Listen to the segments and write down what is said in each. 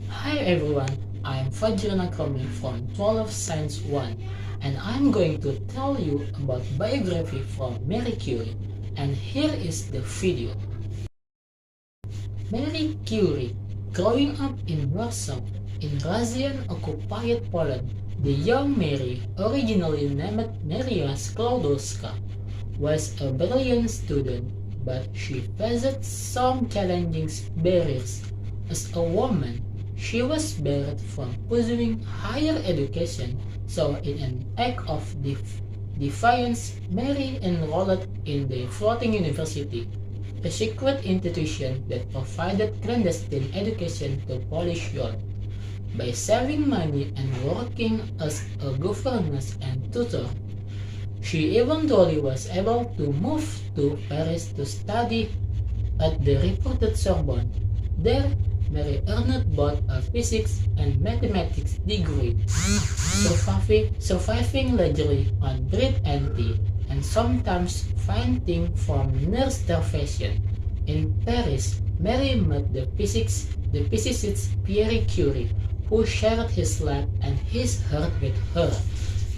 Hi everyone, I'm Fajrian Akromi from 12 Science 1 and I'm going to tell you about biography from Marie Curie, and here is the video. Marie Curie, growing up in Warsaw, in Russian-occupied Poland, the young Mary, originally named Maria Sklodowska, was a brilliant student, but she faced some challenging barriers. As a woman, she was barred from pursuing higher education, so in an act of defiance, Mary enrolled in the floating university, a secret institution that provided clandestine education to Polish youth. By saving money and working as a governess and tutor, she eventually was able to move to Paris to study at the reputed Sorbonne. There, Mary earned both a physics and mathematics degree, surviving largely on bread and tea, and sometimes fainting from near starvation. In Paris, Mary met the physicist Pierre Curie, who shared his life and his heart with her,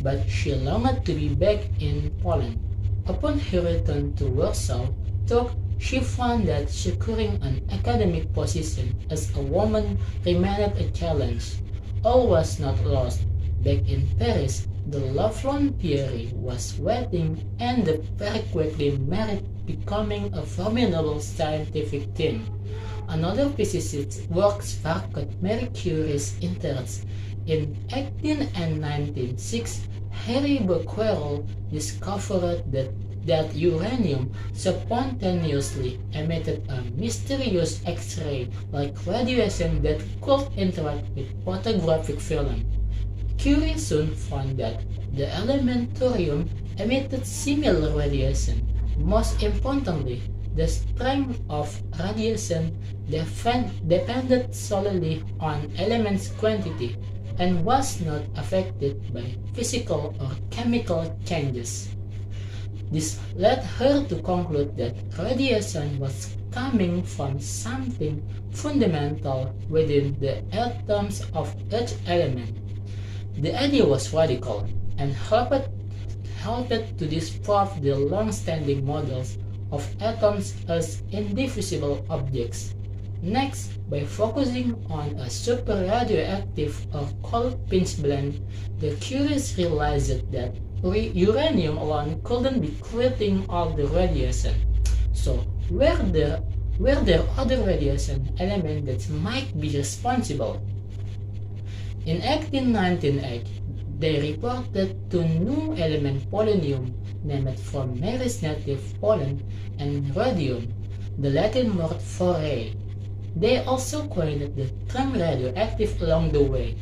but she longed to be back in Poland. Upon her return to Warsaw, though she found that securing an academic position as a woman remained a challenge. All was not lost. Back in Paris, the lovelorn Pierre was waiting, and the pair quickly married, becoming a formidable scientific team. Another physicist's work sparked Marie Curie's interest. In 1896, Henry Becquerel discovered that uranium spontaneously emitted a mysterious X-ray like radiation that could interact with photographic film. Curie soon found that the element thorium emitted similar radiation. Most importantly, the strength of radiation depended solely on element's quantity and was not affected by physical or chemical changes. This led her to conclude that radiation was coming from something fundamental within the atoms of each element. The idea was radical and helped to disprove the long-standing models of atoms as indivisible objects. Next, by focusing on a super radioactive or cold pinch blend, the Curies realized that uranium alone couldn't be creating all the radiation. So, were there other radiation elements that might be responsible? In 1898, they reported two new element polonium, named from Mary's native Poland, and radium, the Latin word for ray. They also coined the term radioactive along the way,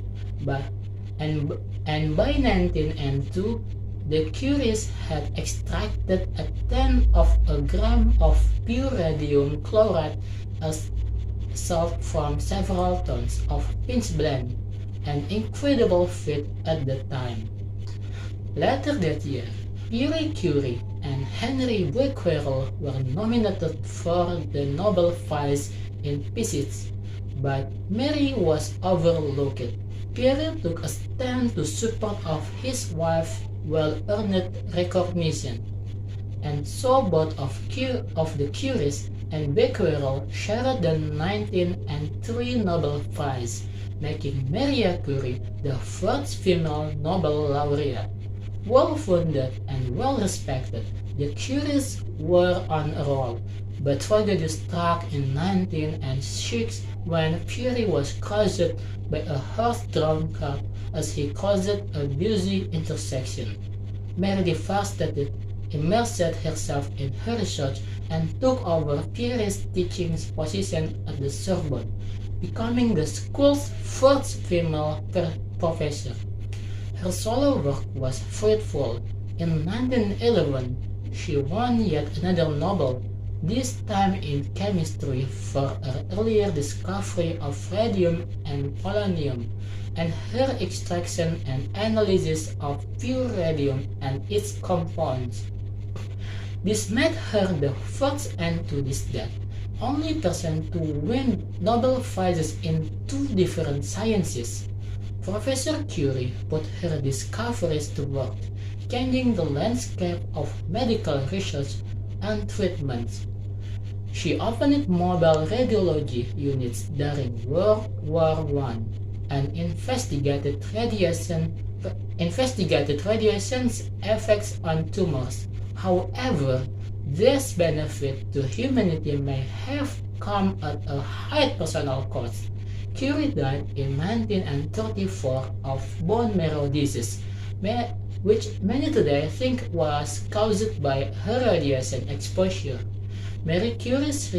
and by 1902, the Curies had extracted a tenth of a gram of pure radium chloride as salt from several tons of pinch blend, an incredible feat at the time. Later that year, Pierre Curie and Henry Becquerel were nominated for the Nobel Prize in Physics, but Mary was overlooked. Pierre took a stand to support of his wife's well-earned recognition, and so both of the Curies and Becquerel shared the 1903 Nobel Prize, making Maria Curie the first female Nobel laureate. Well-funded and well-respected, the Curies were on a roll, but tragedy struck in 1906 when Curie was crushed by a horse-drawn cart as he crossed a busy intersection. Mary devastated immersed herself in her research and took over Pierre's teaching position at the Sorbonne, becoming the school's first female professor. Her solo work was fruitful. In 1911, she won yet another Nobel, this time in chemistry for her earlier discovery of radium and polonium, and her extraction and analysis of pure radium and its compounds. This made her the first and to this day only person to win Nobel Prizes in two different sciences. Professor Curie put her discoveries to work, changing the landscape of medical research and treatments. She opened mobile radiology units during World War I and investigated radiation's effects on tumors. However, this benefit to humanity may have come at a high personal cost. Curie died in 1934 of bone marrow disease, which many today think was caused by her radiation exposure. Marie Curie's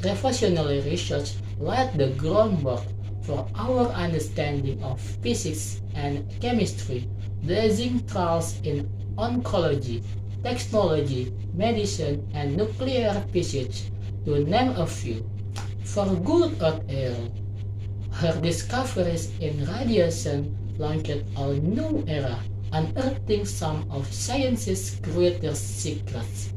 revolutionary research laid the groundwork for our understanding of physics and chemistry, blazing trails in oncology, technology, medicine, and nuclear physics, to name a few. For good or ill, her discoveries in radiation launched a new era, unearthing some of science's greatest secrets.